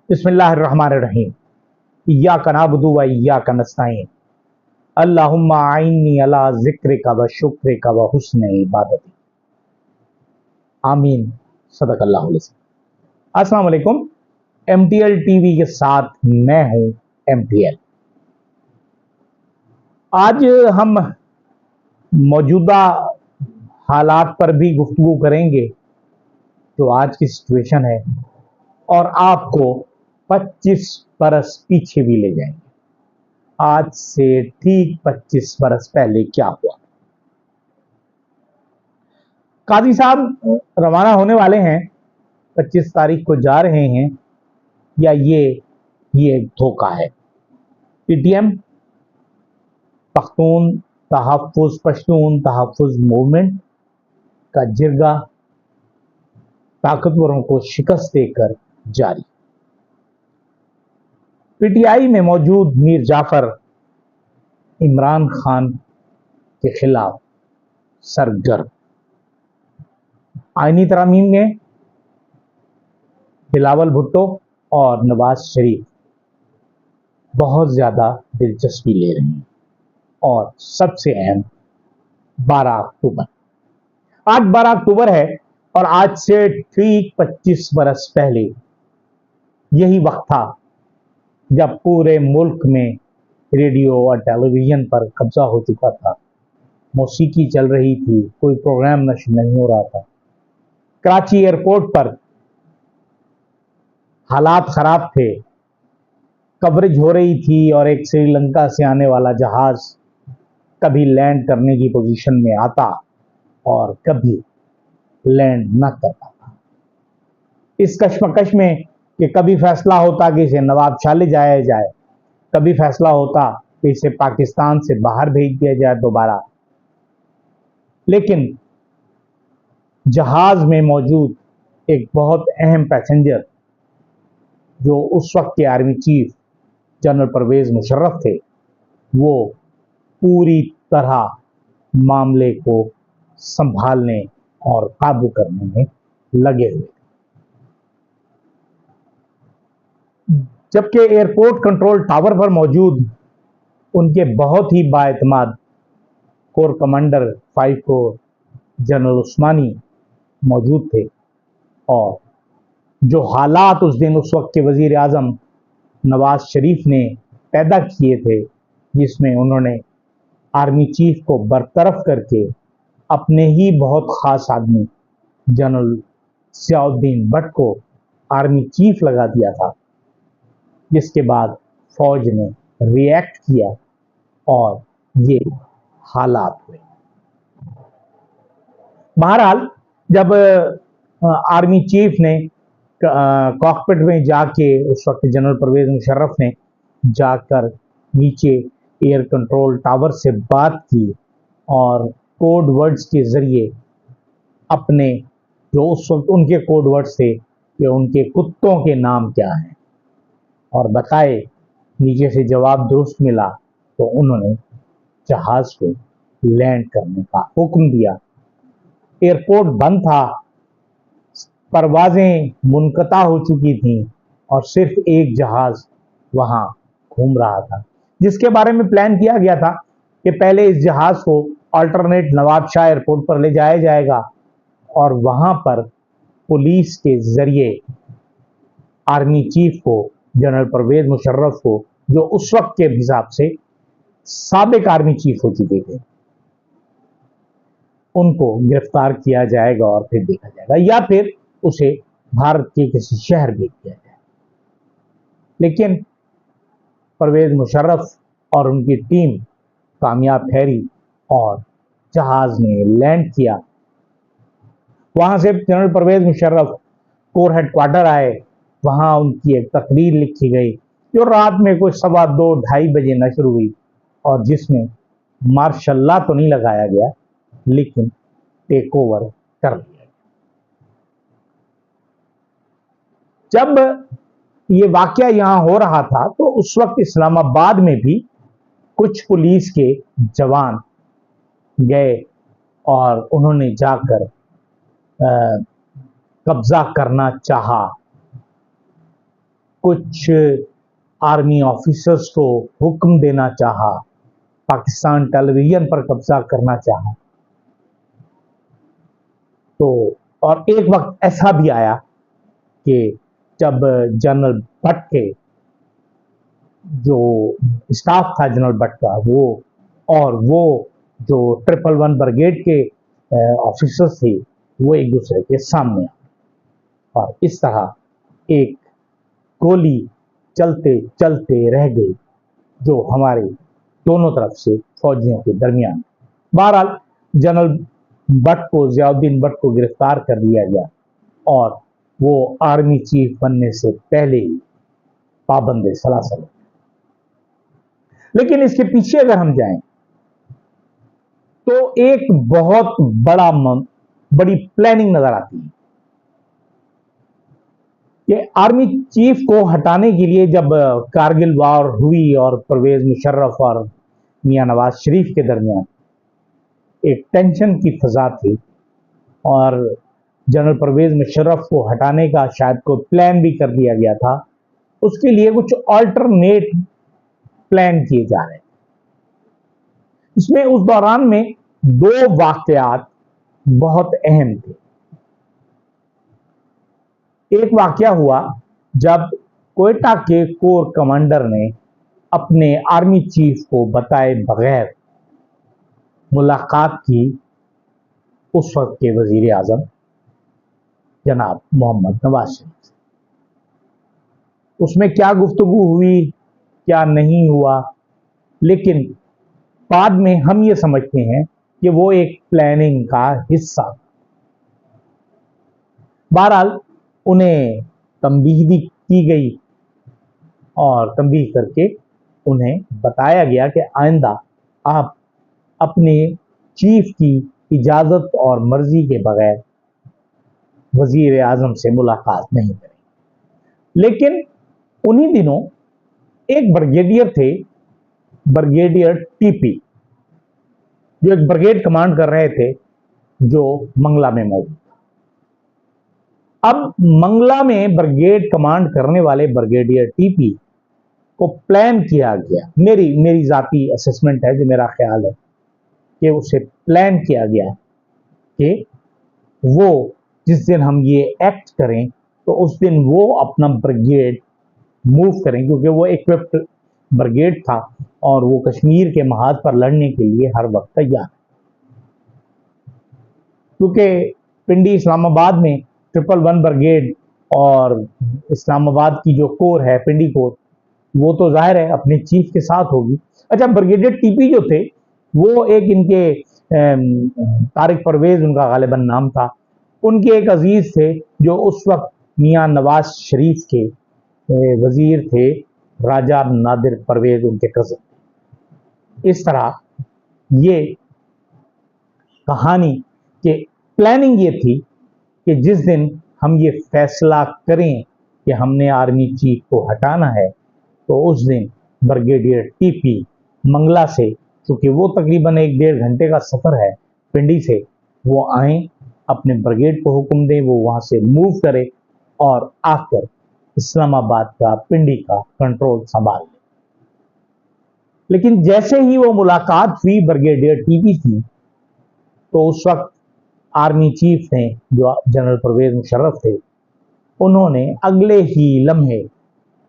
बिस्मिल्लाह अर्रहमान अर्रहीम। इय्याका नअबुदु व इय्याका नस्तईन। अल्लाहुम्मा आइन्नी अला ज़िक्रिका व शुक्रिका व हुस्न इबादती। आमीन। सदक़ल्लाहुल अज़ीम। अस्सलाम वालेकुम। MTL टीवी के साथ मैं हूं MTL। आज हम मौजूदा हालात पर भी गुफ्तगू करेंगे जो आज की सिचुएशन है, और आपको 25 बरस पीछे भी ले जाएंगे। आज से ठीक 25 बरस पहले क्या हुआ। काजी साहब रवाना होने वाले हैं, 25 तारीख को जा रहे हैं, या ये धोखा है। PTM पश्तून तहफ़्फ़ुज़ मूवमेंट का जिरगा ताकतवरों को शिकस्त देकर जारी। PTI में मौजूद मीर जाफर इमरान खान के खिलाफ सरगर्म। आईनी तरामीम में बिलावल भुट्टो और नवाज शरीफ बहुत ज़्यादा दिलचस्पी ले रहे हैं। और सबसे अहम 12 अक्टूबर। आज 12 अक्टूबर है, और आज से ठीक 25 बरस पहले यही वक्त था जब पूरे मुल्क में रेडियो और टेलीविज़न पर कब्जा हो चुका था। मौसीकी चल रही थी, कोई प्रोग्राम नशर नहीं हो रहा था। कराची एयरपोर्ट पर हालात ख़राब थे, कवरेज हो रही थी, और एक श्रीलंका से आने वाला जहाज़ कभी लैंड करने की पोजीशन में आता और कभी लैंड न करता था। इस कश्मकश में कि कभी फैसला होता कि इसे नवाबशाह ले जाया जाए, कभी फैसला होता कि इसे पाकिस्तान से बाहर भेज दिया जाए दोबारा। लेकिन जहाज में मौजूद एक बहुत अहम पैसेंजर, जो उस वक्त के army chief general Pervez Musharraf थे, वो पूरी तरह मामले को संभालने और काबू करने में लगे हुए। जबकि एयरपोर्ट कंट्रोल टावर पर मौजूद उनके बहुत ही बाएतमाद कोर कमांडर 5 कोर जनरल उस्मानी मौजूद थे, और जो हालात उस दिन उस वक्त के वजीर आजम नवाज शरीफ ने पैदा किए थे, जिसमें उन्होंने आर्मी चीफ को बरतरफ करके अपने ही बहुत ख़ास आदमी जनरल ज़ियाउद्दीन भट्ट को आर्मी चीफ लगा दिया था, जिसके बाद फौज ने रिएक्ट किया और ये हालात हुए। बहरहाल, जब आर्मी चीफ ने कॉकपिट में जाके, उस वक्त जनरल परवेज मुशर्रफ ने जाकर नीचे एयर कंट्रोल टावर से बात की और कोड वर्ड्स के ज़रिए अपने, जो उस वक्त उनके कोड वर्ड्स थे कि उनके कुत्तों के नाम क्या हैं, और बताए, नीचे से जवाब दुरुस्त मिला, तो उन्होंने जहाज़ को लैंड करने का हुक्म दिया। एयरपोर्ट बंद था, परवाज़ें मुनक़ता हो चुकी थीं, और सिर्फ एक जहाज़ वहाँ घूम रहा था, जिसके बारे में प्लान किया गया था कि पहले इस जहाज़ को अल्टरनेट नवाबशाह एयरपोर्ट पर ले जाया जाएगा, और वहाँ पर पुलिस के ज़रिए आर्मी चीफ को, जनरल परवेज मुशर्रफ को, जो उस वक्त के हिसाब से साबिक आर्मी चीफ हो चुके थे, उनको गिरफ्तार किया जाएगा और फिर देखा जाएगा, या फिर उसे भारत के किसी शहर भेज दिया जाए। लेकिन परवेज मुशर्रफ और उनकी टीम कामयाब ठहरी और जहाज ने लैंड किया। वहां से general Pervez Musharraf corps headquarter आए, वहां उनकी एक तकरीर लिखी गई, जो रात में कुछ 2:15-2:30 बजे नशर हुई, और जिसमें मार्शल्ला तो नहीं लगाया गया, लेकिन टेक ओवर कर लिया। जब ये वाकया यहाँ हो रहा था, तो उस वक्त इस्लामाबाद में भी कुछ पुलिस के जवान गए और उन्होंने जाकर कब्जा करना चाहा कुछ आर्मी ऑफिसर्स को हुक्म देना चाहा, पाकिस्तान टेलीविजन पर कब्जा करना चाहा। तो और एक वक्त ऐसा भी आया कि जब जनरल भट्ट के जो स्टाफ था जनरल भट्ट का, वो जो 111 ब्रिगेड के ऑफिसर्स थे, वो एक दूसरे के सामने आए और इस तरह एक गोली चलते चलते रह गई जो हमारे दोनों तरफ से फौजियों के दरमियान। बहरहाल जनरल भट्ट को, ज़ियाउद्दीन भट्ट को गिरफ्तार कर लिया गया और वो आर्मी चीफ बनने से पहले ही पाबंद सलासल। लेकिन इसके पीछे अगर हम जाएं तो एक बहुत बड़ी प्लानिंग नजर आती है कि आर्मी चीफ को हटाने के लिए जब कारगिल वार हुई और परवेज मुशर्रफ और मियां नवाज शरीफ के दरमियान एक टेंशन की फजा थी और जनरल परवेज मुशर्रफ को हटाने का शायद कोई प्लान भी कर दिया गया था, उसके लिए कुछ ऑल्टरनेट प्लान किए जा रहे थे। इसमें उस दौरान में दो वाकयात बहुत अहम थे। एक वाकया हुआ जब कोयटा के कोर कमांडर ने अपने आर्मी चीफ को बताए बगैर मुलाकात की उस वक्त के वजीर आजम जनाब मोहम्मद नवाज शरीफ से। उसमें क्या गुफ्तगू हुई, क्या नहीं हुआ, लेकिन बाद में हम ये समझते हैं कि वो एक प्लानिंग का हिस्सा। बहरहाल उन्हें तंबीह की गई और तंबीह करके उन्हें बताया गया कि आइंदा आप अपने चीफ की इजाजत और मर्जी के बगैर वजीर आजम से मुलाकात नहीं करें। लेकिन उन्हीं दिनों एक ब्रिगेडियर थे, ब्रिगेडियर टीपी, जो एक ब्रिगेड कमांड कर रहे थे जो मंगला में मौजूद था। अब मंगला में ब्रिगेड कमांड करने वाले ब्रिगेडियर टीपी को प्लान किया गया, मेरी जाती असेसमेंट है, जो मेरा ख्याल है कि उसे प्लान किया गया कि वो जिस दिन हम ये एक्ट करें तो उस दिन वो अपना ब्रिगेड मूव करें, क्योंकि वो इक्विप्ड ब्रिगेड था और वो कश्मीर के महाज पर लड़ने के लिए हर वक्त तैयार है। क्योंकि पिंडी इस्लामाबाद में 111 ब्रिगेड और इस्लामाबाद की जो कोर है पिंडी कोर, वो तो जाहिर है अपने चीफ के साथ होगी। अच्छा, ब्रिगेडियर टीपी जो थे वो एक इनके तारिक परवेज उनका गालिबन नाम था, उनके एक अजीज थे जो उस वक्त मियां नवाज शरीफ के वजीर थे, राजा नादिर परवेज उनके कजन। इस तरह ये कहानी कि प्लानिंग ये थी कि जिस दिन हम ये फैसला करें कि हमने आर्मी चीफ को हटाना है तो उस दिन ब्रिगेडियर टीपी मंगला से, क्योंकि वो तकरीबन 1-1.5 घंटे का सफर है पिंडी से, वो आए, अपने ब्रिगेड को हुक्म दें, वो वहां से मूव करे और आकर इस्लामाबाद का, पिंडी का कंट्रोल संभाल ले। लेकिन जैसे ही वो मुलाकात हुई ब्रिगेडियर टीपी की, तो उस वक्त आर्मी चीफ ने, जो जनरल परवेज मुशर्रफ थे, उन्होंने अगले ही लम्हे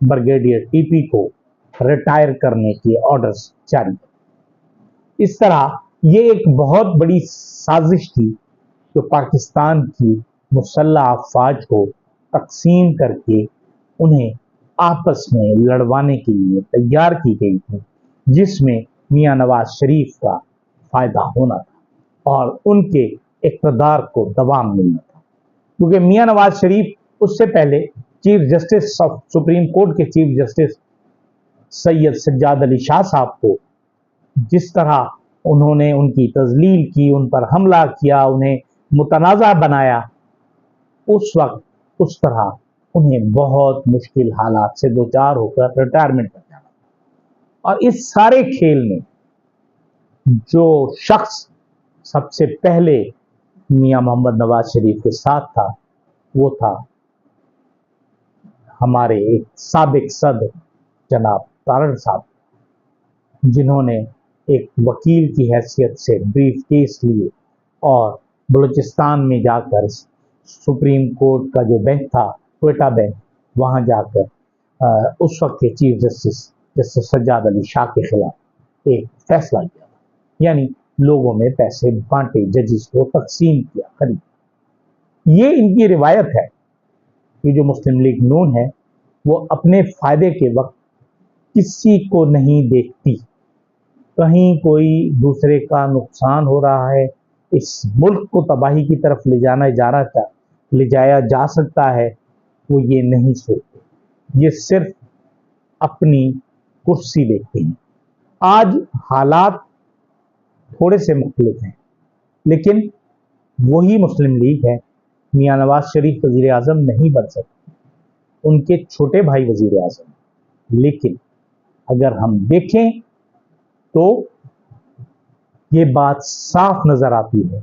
ब्रिगेडियर टीपी को रिटायर करने के ऑर्डर्स जारी किए। इस तरह ये एक बहुत बड़ी साजिश थी जो पाकिस्तान की मुसल्लह अफवाज को तकसीम करके उन्हें आपस में लड़वाने के लिए तैयार की गई थी, जिसमें मियां नवाज शरीफ का फायदा होना था और उनके इक़्तिदार को दबाम मिलना था। क्योंकि मियां नवाज शरीफ उससे पहले चीफ जस्टिस सुप्रीम कोर्ट के चीफ जस्टिस सैयद सज्जाद अली शाह साहब को जिस तरह उन्होंने उनकी तजलील की, उन पर हमला किया, उन्हें मुतनाज़ा बनाया, उस वक्त उस तरह उन्हें बहुत मुश्किल हालात से दो चार होकर रिटायरमेंट कर जाना। और इस सारे खेल में जो शख्स सबसे पहले मियां मोहम्मद नवाज शरीफ के साथ था वो था हमारे एक साबिक सदर जनाब तारड़ साहब, जिन्होंने एक वकील की हैसियत से ब्रीफ केस लिए और बलूचिस्तान में जाकर सुप्रीम कोर्ट का जो बेंच था, क्वेटा बेंच, वहाँ जाकर उस वक्त के चीफ जस्टिस सज्जाद अली शाह के खिलाफ एक फैसला किया, यानी लोगों में पैसे बांटे, जजेस को तकसीम किया, खरीद। ये इनकी रिवायत है कि जो मुस्लिम लीग नून है वो अपने फायदे के वक्त किसी को नहीं देखती। कहीं कोई दूसरे का नुकसान हो रहा है, इस मुल्क को तबाही की तरफ ले जाया जा सकता है, वो ये नहीं सोचते, ये सिर्फ अपनी कुर्सी देखते हैं। आज हालात थोड़े से मुख्तलिफ हैं, लेकिन वही मुस्लिम लीग है। मियां नवाज शरीफ वजीर आजम नहीं बन सकते, उनके छोटे भाई वजीर आजम, लेकिन अगर हम देखें तो ये बात साफ नजर आती है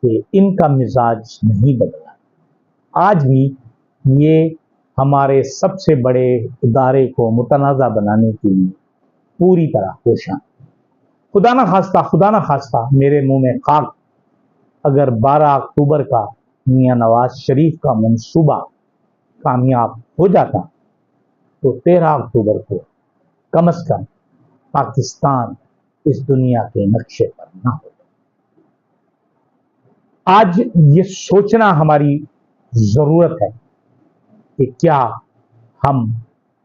कि इनका मिजाज नहीं बदला। आज भी ये हमारे सबसे बड़े इदारे को मुतनाज़ा बनाने के लिए पूरी तरह कोशिश। खुदा ना खास्ता मेरे मुंह में खाक, अगर 12 अक्टूबर का मियां नवाज शरीफ का मंसूबा कामयाब हो जाता तो 13 अक्टूबर को कम से कम पाकिस्तान इस दुनिया के नक्शे पर ना हो। आज ये सोचना हमारी जरूरत है कि क्या हम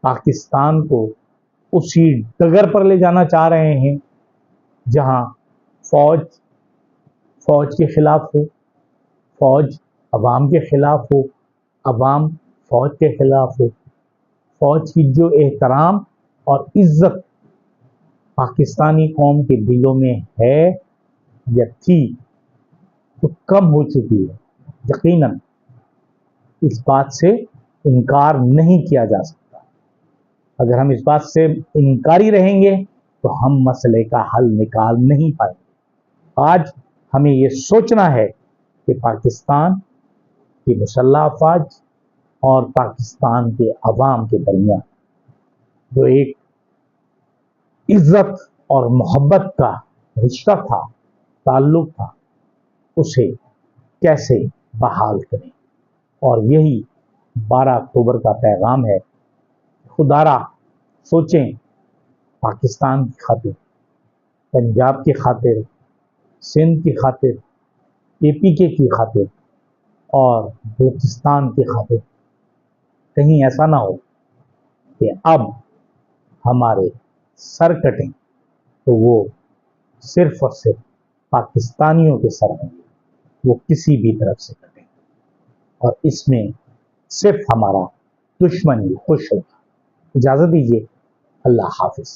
पाकिस्तान को उसी डगर पर ले जाना चाह रहे हैं जहां फौज के खिलाफ हो, फौज अवाम के खिलाफ हो, अवाम फौज के खिलाफ हो। फौज की जो एहतराम और इज्जत पाकिस्तानी कौम के दिलों में है या थी, तो कम हो चुकी है। यकीनन इस बात से इनकार नहीं किया जा सकता। अगर हम इस बात से इनकारी रहेंगे तो हम मसले का हल निकाल नहीं पाएंगे। आज हमें ये सोचना है कि पाकिस्तान की मुसल्लह अफवाज और पाकिस्तान के अवाम के दरमियान जो एक इज्जत और मोहब्बत का रिश्ता था, ताल्लुक था, उसे कैसे बहाल करें। और यही 12 अक्टूबर का पैगाम है। खुदारा सोचें, पाकिस्तान की खातिर, पंजाब की खातिर, सिंध की खातिर, APK की खातिर और बलूचिस्तान की खातिर। कहीं ऐसा ना हो कि अब हमारे सर कटें तो वो सिर्फ और सिर्फ पाकिस्तानियों के सर होंगे, वो किसी भी तरफ से कटें, और इसमें सिर्फ हमारा दुश्मन ही खुश होगा। इजाजत दीजिए, अल्लाह हाफिज।